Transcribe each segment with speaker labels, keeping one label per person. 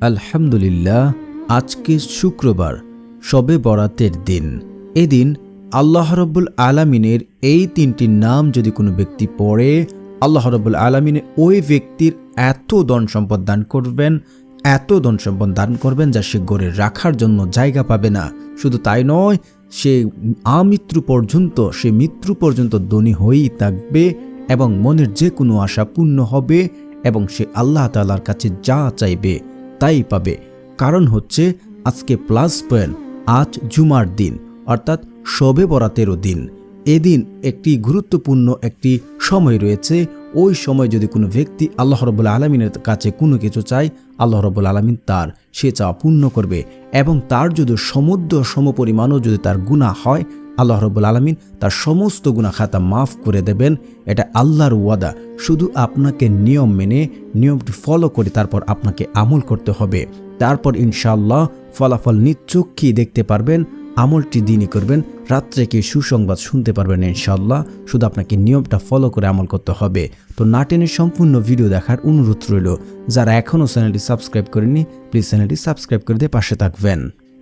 Speaker 1: আলহামদুলিল্লাহ। আজকে শুক্রবার, শবে বরাতের দিন। এদিন আল্লাহ রাব্বুল আলামিনের এই তিনটি নাম যদি কোনো ব্যক্তি পড়ে, আল্লাহ রাব্বুল আলামিন ওই ব্যক্তির এত ধন সম্পদ দান করবেন, এত ধন সম্পদ দান করবেন যা সে গড়ে রাখার জন্য জায়গা পাবে না। শুধু তাই নয়, সে মৃত্যু পর্যন্ত ধনী হয়েই থাকবে এবং মনের যে কোনো আশা পূর্ণ হবে এবং সে আল্লাহ তাআলার কাছে যা চাইবে তাই পাবে। কারণ হচ্ছে আজকে প্লাস পয়েন্ট, আজ জুমার দিন অর্থাৎ শবে বরাতেরও দিন। এদিন একটি গুরুত্বপূর্ণ একটি সময় রয়েছে। ওই সময় যদি কোনো ব্যক্তি আল্লাহ রাব্বুল আলামিনের কাছে কোনো কিছু চায়, আল্লাহ রাব্বুল আলামিন তার সে চাওয়া পূর্ণ করবে এবং তার যদি সমুদ্র সমপরিমাণও যদি তার গুনাহ হয়, আল্লাহ রাব্বুল আলামিন তার সমস্ত গুনাহ খাতা মাফ করে দেবেন। এটা আল্লাহর ওয়াদা। শুধু আপনাকে নিয়ম মেনে নিয়মটি ফলো করে তারপর আপনাকে আমল করতে হবে। তারপর ইনশাআল্লাহ ফলাফল নিশ্চয়ই দেখতে পারবেন। আমলটি দিনই করবেন, রাত্রে কি সুসংবাদ শুনতে পারবেন ইনশাআল্লাহ। শুধু আপনাকে নিয়মটা ফলো করে আমল করতে হবে। তো না টেনে সম্পূর্ণ ভিডিও দেখার অনুরোধ রইল। যারা এখনও চ্যানেলটি সাবস্ক্রাইব করেননি, প্লিজ চ্যানেলটি সাবস্ক্রাইব করে দিয়ে পাশে থাকবেন।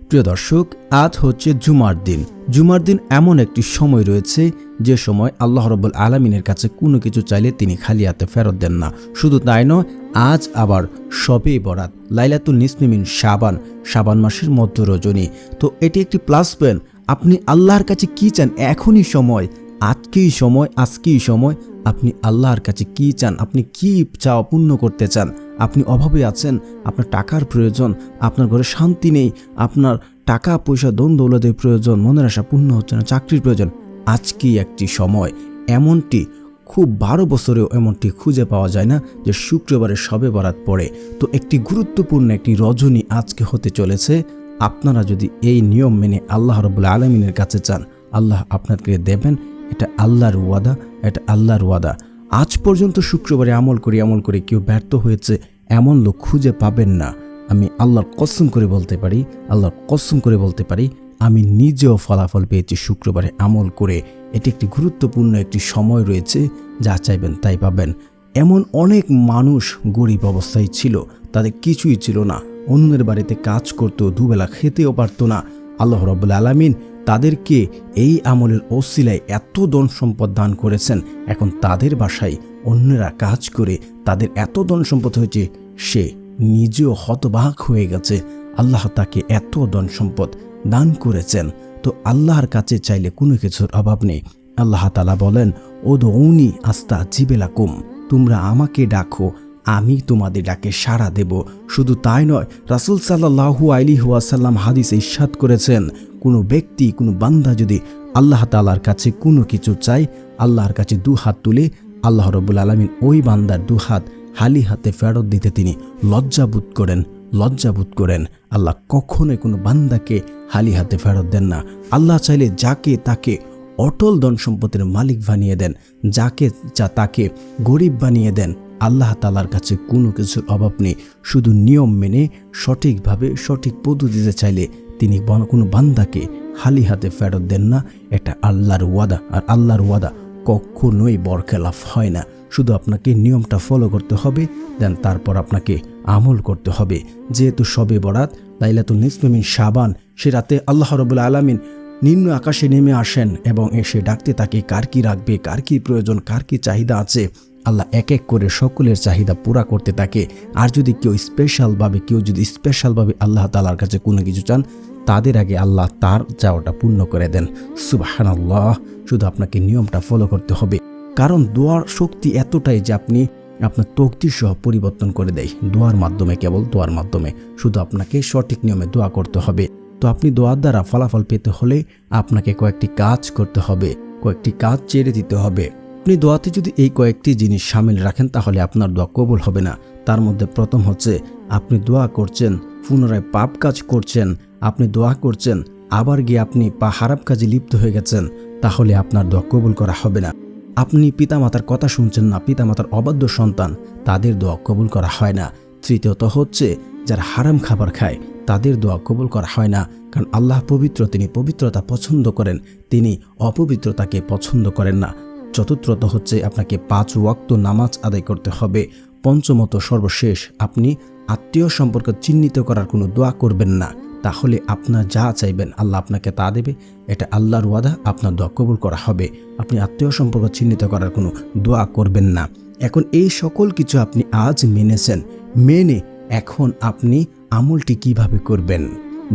Speaker 1: প্রিয় দর্শক, আজ হচ্ছে জুমার দিন। জুমার দিন এমন একটি সময় রয়েছে যে সময় আল্লাহ রাব্বুল আলামিনের কাছে কোনো কিছু চাইলে তিনি খালি হাতে ফেরত দেন না। শুধু তাই নয়, আজ আবার শবে বরাত, লাইলাতুল নিসফি মিন শাবান মাসের মধ্য রজনী। তো এটি একটি প্লাস পয়েন্ট। আপনি আল্লাহর কাছে কি চান, এখনই সময়, আজকেই সময় আপনি আল্লাহর কাছে কি চান, আপনি কি চাওয়া পূর্ণ করতে চান। আপনি অভাবে আছেন, আপনার টাকার প্রয়োজন, আপনার ঘরে শান্তি নেই, আপনার টাকা পয়সা ধন দৌলতের প্রয়োজন, মনের আশা পূর্ণ হচ্ছে না, চাকরির প্রয়োজন। আজকেই একটি সময়, এমনটি খুব 12 বছরেও এমনটি খুঁজে পাওয়া যায় না যে শুক্রবারে শবে বরাত পড়ে। তো একটি গুরুত্বপূর্ণ একটি রজনী আজকে হতে চলেছে। আপনারা যদি এই নিয়ম মেনে আল্লাহ রাব্বুল আলামিনের কাছে চান, আল্লাহ আপনাকে দেবেন। এটা আল্লাহর ওয়াদা। আজ পর্যন্ত শুক্রবারে আমল করে কেউ ব্যর্থ হয়েছে এমন লোক খুঁজে পাবেন না। আমি আল্লাহর কসম করে বলতে পারি, আমি নিজেও ফলাফল পেয়েছি শুক্রবারে আমল করে। এটি একটি গুরুত্বপূর্ণ একটি সময় রয়েছে, যা চাইবেন তাই পাবেন। এমন অনেক মানুষ গরিব অবস্থায় ছিল, তাদের কিছুই ছিল না, অন্যের বাড়িতে কাজ করতো, দুবেলা খেতেও পারতো না। আল্লাহ রাব্বুল আলামিন তাদেরকে এই আমলের ওসিলায় এত ধন সম্পদ দান করেছেন। এখন তাদের বাসায় অন্যরা কাজ করে তাদের এত ধন সম্পদ হয়েছে, সে নিজেও হতবাক হয়ে গেছে। আল্লাহ তাকে এত ধন সম্পদ দান করেছেন। তো আল্লাহর কাছে চাইলে কোনো কিছুর অভাব নেই। আল্লাহ তাআলা বলেন, উদউনি আস্তাজিব লাকুম, তোমরা আমাকে ডাকো, আমি তোমাদের ডাকে সাড়া দেব। শুধু তাই নয়, রাসূল সাল্লাল্লাহু আলাইহি ওয়াসাল্লাম হাদিসে ইরশাদ করেছেন, কোনো ব্যক্তি, কোনো বান্দা যদি আল্লাহ তাআলার কাছে কোনো কিছু চায়, আল্লাহর কাছে দু হাত তুলে, আল্লাহ রাব্বুল আলামিন ওই বান্দার দু হাত খালি হাতে ফেরত দিতে তিনি লজ্জাবোধ করেন। আল্লাহ কখনোই কোনো বান্দাকে খালি হাতে ফেরত দেন না। আল্লাহ চাইলে যাকে তাকে অটল ধন সম্পদের মালিক বানিয়ে দেন, যাকে তাকে গরিব বানিয়ে দেন। আল্লাহ তাআলার কাছে কোনো কিছুর অভাব নেই। শুধু নিয়ম মেনে সঠিকভাবে সঠিক পদ্ধতিতে চাইলে তিনি কোনো বান্দাকে খালি হাতে ফেরত দেন না। এটা আল্লাহর ওয়াদা, আর আল্লাহর ওয়াদা কখনোই বরখেলাফ হয় না। শুধু আপনাকে নিয়মটা ফলো করতে হবে, দেন তারপর আপনাকে আমল করতে হবে। যেহেতু শবে বরাত, লাইলাতুল নিসফি মিন শাবান, সে রাতে আল্লাহ রাব্বুল আলামিন নিম্ন আকাশে নেমে আসেন এবং এসে ডাকতে থাকে, কার কি রাখবে, কার কি প্রয়োজন, কার কি চাহিদা আছে। আল্লাহ এক এক করে সকলের চাহিদা পুরা করতে থাকে। আর যদি কেউ স্পেশালভাবে আল্লাহ তাআলার কাছে কোনো কিছু চান, তাদের আগে আল্লাহ তার চাওয়াটা পূর্ণ করে দেন। সুবহানাল্লাহ। শুধু আপনাকে নিয়মটা ফলো করতে হবে, কারণ দোয়ার শক্তি এতটাই যে আপনার তকদির সহ পরিবর্তন করে দেয় কেবল দোয়ার মাধ্যমে। শুধু আপনাকে সঠিক নিয়মে দোয়া করতে হবে। তো আপনি দোয়ার দ্বারা ফলাফল পেতে হলে আপনাকে কয়েকটি কাজ করতে হবে, কয়েকটি কাজ ছেড়ে দিতে হবে। আপনি দোয়াতে যদি এই কয়েকটি জিনিস শামিল রাখেন, তাহলে আপনার দোয়া কবুল হবে না। তার মধ্যে প্রথম হচ্ছে, আপনি দোয়া করছেন, পুনরায় পাপ কাজ করছেন, আপনি দোয়া করছেন, আবার গিয়ে আপনি হারাম কাজে লিপ্ত হয়ে গেছেন, তাহলে আপনার দোয়া কবুল করা হবে না। আপনি পিতামাতার কথা শুনছেন না, পিতামাতার অবাধ্য সন্তান, তাদের দোয়া কবুল করা হয় না। তৃতীয়ত হচ্ছে, যারা হারাম খাবার খায়, তাদের দোয়া কবুল করা হয় না। কারণ আল্লাহ পবিত্র, তিনি পবিত্রতা পছন্দ করেন, তিনি অপবিত্রতাকে পছন্দ করেন না। চতুর্থত হচ্ছে, আপনাকে 5 ওয়াক্ত নামাজ আদায় করতে হবে। পঞ্চমত সর্বশেষ, আপনি আত্মীয় সম্পর্ক চিহ্নিত করার কোনো দোয়া করবেন না, তাহলে আপনার যা চাইবেন আল্লাহ আপনাকে তা দেবে। এটা আল্লাহর ওয়াদা, আপনার দোয়া কবুল করা হবে। আপনি আত্মীয় সম্পর্ক চিহ্নিত করার কোনো দোয়া করবেন না। এখন এই সকল কিছু আপনি আজ মেনেছেন, মেনে এখন আপনি আমলটি কিভাবে করবেন?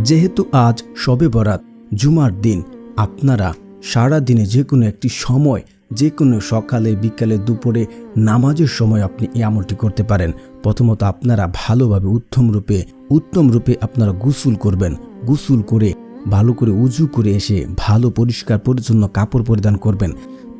Speaker 1: যেহেতু আজ শবে বরাত, জুমার দিন, আপনারা সারা দিনে যে কোনো একটি সময়, যে কোনো সকালে, বিকালে, দুপুরে, নামাজের সময় আপনি এই আমলটি করতে পারেন। প্রথমত আপনারা ভালোভাবে উত্তম রূপে আপনারা গোসল করবেন। গোসল করে ভালো করে উজু করে এসে ভালো পরিষ্কার পরিচ্ছন্ন কাপড় পরিধান করবেন।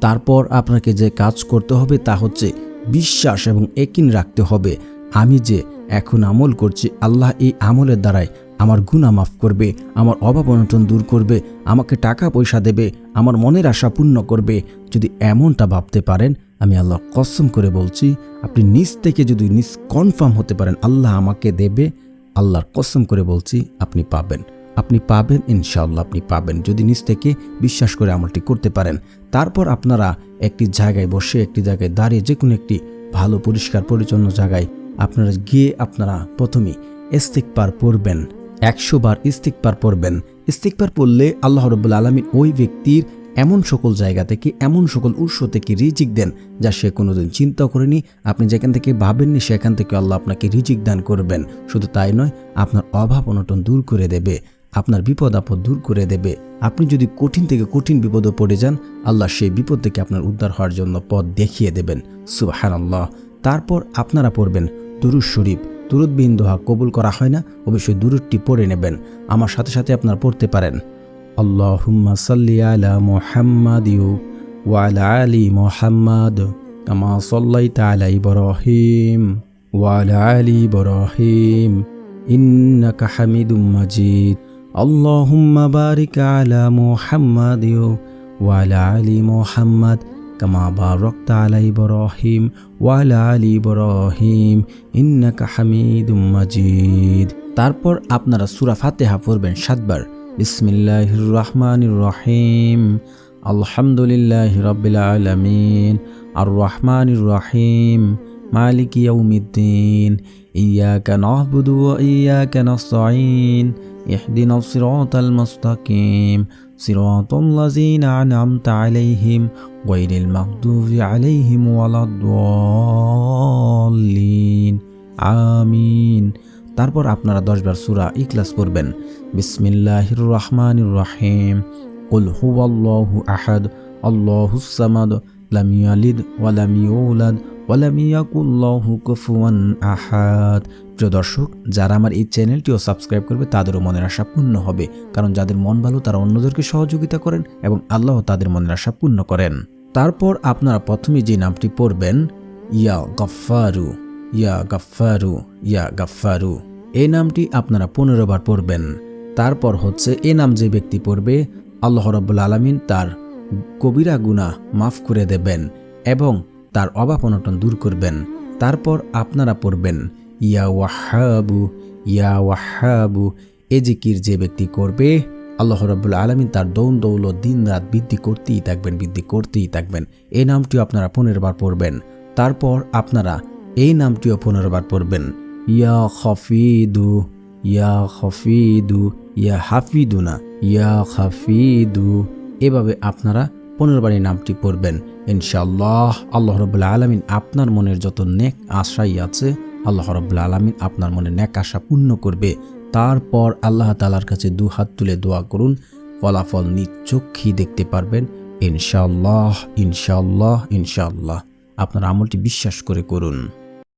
Speaker 1: তারপর আপনাকে যে কাজ করতে হবে তা হচ্ছে বিশ্বাস এবং ইয়াকিন রাখতে হবে, আমি যে এখন আমল করছি, আল্লাহ এই আমলের দ্বারাই আমার গুনাহ মাফ করবে, আমার অভাব অনটন দূর করবে, আমাকে টাকা পয়সা দেবে, আমার মনের আশা পূর্ণ করবে। যদি এমনটা ভাবতে পারেন, আমি আল্লাহ কসম করে বলছি, আপনি নিজ থেকে যদি কনফার্ম হতে পারেন আল্লাহ আমাকে দেবে, আল্লাহর কসম করে বলছি আপনি পাবেন ইনশাআল্লাহ, আপনি পাবেন যদি নিজ থেকে বিশ্বাস করে আমলটি করতে পারেন। তারপর আপনারা একটি জায়গায় বসে, একটি জায়গায় দাঁড়িয়ে, যে কোনো একটি ভালো পরিষ্কার পরিচ্ছন্ন জায়গায় আপনারা গিয়ে আপনারা প্রথমে ইস্তিগফার পড়বেন, 100 বার ইস্তিগফার পড়বেন। ইস্তিগফার পড়লে আল্লাহ রাব্বুল আলামিন ওই ব্যক্তির এমন সকল জায়গা থেকে, এমন সকল উৎস থেকে রিজিক দেন যা সে কোনোদিন চিন্তা করেনি। আপনি যেখান থেকে ভাবেননি সেখান থেকে আল্লাহ আপনাকে রিজিক দান করবেন। শুধু তাই নয়, আপনার অভাব অনটন দূর করে দেবে, আপনার বিপদ আপদ দূর করে দেবে। আপনি যদি কঠিন থেকে কঠিন বিপদে পড়ে যান, আল্লাহ সেই বিপদ থেকে আপনার উদ্ধার হওয়ার জন্য পথ দেখিয়ে দেবেন। সুবহানাল্লাহ। তারপর আপনারা পড়বেন দুরূদ শরীফ। দুরূদবিহীন দোয়া কবুল করা হয় না, অবশ্যই দুরূদটি পড়ে নেবেন। আমার সাথে সাথে আপনারা পড়তে পারেন আল্লাহুম্মা সাল্লি আলা মুহাম্মাদ ওয়া আলা আলি মুহাম্মাদ কামা সাল্লাইতা আলা ইব্রাহিম ওয়া আলা আলি ইব্রাহিম ইন্নাকা হামিদুম মাজিদ। আল্লাহুম্মা বারিক আলা মুহাম্মাদ ওয়া আলা আলি মুহাম্মাদ কামা বারাকতা আলা ইব্রাহিম ওয়া আলা আলি ইব্রাহিম ইন্নাকা হামিদুম মাজিদ। তারপর আপনারা সূরা ফাতিহা পড়বেন 7 বার। বিসমিল্লাহির রহমানির রহিম, আলহামদুলিল্লাহি রাব্বিল আলামিন, আর রহমানির রহিম, মালিকি ইয়াউমিদ্দিন, ইয়াকা না'বুদু ওয়া ইয়াকা নাস্তাঈন, ইহদিনাস সিরাতাল মুস্তাকিম, সিরাতাল লাযিনা আন'আমতা আলাইহিম গায়রিল মাগদুবি আলাইহিম ওয়ালাদ-দাল্লিন, আমিন। তারপর আপনারা 10 বার সূরা ইখলাস পড়বেন। বিসমিল্লাহির রহমানির রহিম, কুল হুয়াল্লাহু আহাদ, আল্লাহুস সামাদ, লাম ইয়ালিদ ওয়া লাম ইউলাদ ওয়া লাম ইয়াকুল লাহু কুফুয়ান আহাদ। প্রিয় দর্শক, যারা আমার এই চ্যানেলটিও সাবস্ক্রাইব করবে তাদেরও মনের আশা পূর্ণ হবে, কারণ যাদের মন ভালো তারা অন্যদেরকে সহযোগিতা করেন এবং আল্লাহ তাদের মনের আশা পূর্ণ করেন। তারপর আপনারা প্রথমে যে নামটি পড়বেন, ইয়া গফফারু, ইয়া গফফারু, ইয়া গফফারু, এই নামটি আপনারা 15 বার পড়বেন। তারপর হচ্ছে এই নাম যে ব্যক্তি পড়বে, আল্লাহ রাব্বুল আলামিন তার কবিরা গুনাহ মাফ করে দেবেন এবং তার অভাব অনটন দূর করবেন। তারপর আপনারা পড়বেন ইয়া ওয়াহাবু, ইয়া ওয়াহাবু, এই জিকির যে ব্যক্তি করবে, আল্লাহ রাব্বুল আলামিন তার দৌন দৌলত দিন রাত বৃদ্ধি করতেই থাকবেন। এই নামটিও আপনারা 15 বার পড়বেন। তারপর আপনারা এই নামটিও 15 বার পড়বেন, ইয়া খাফিদু, ইয়া খাফিদু, ইয়া হাফিদুনা, ইয়া খাফিদু। এভাবে আপনারা 15 বার এই নামটি পড়বেন। ইনশাআল্লাহ আল্লাহ রাব্বুল আলামিন আপনার মনের যত নেক আশাই আছে, আল্লাহ রাব্বুল আলামিন আপনার মনে নেক আশা পূর্ণ করবে। তারপর আল্লাহ তাআলার কাছে 2 হাত তুলে দোয়া করুন, ফলাফল নিজ চোখেই দেখতে পারবেন ইনশাআল্লাহ, ইনশাআল্লাহ, ইনশাআল্লাহ। আপনার আমলটি বিশ্বাস করে করুন।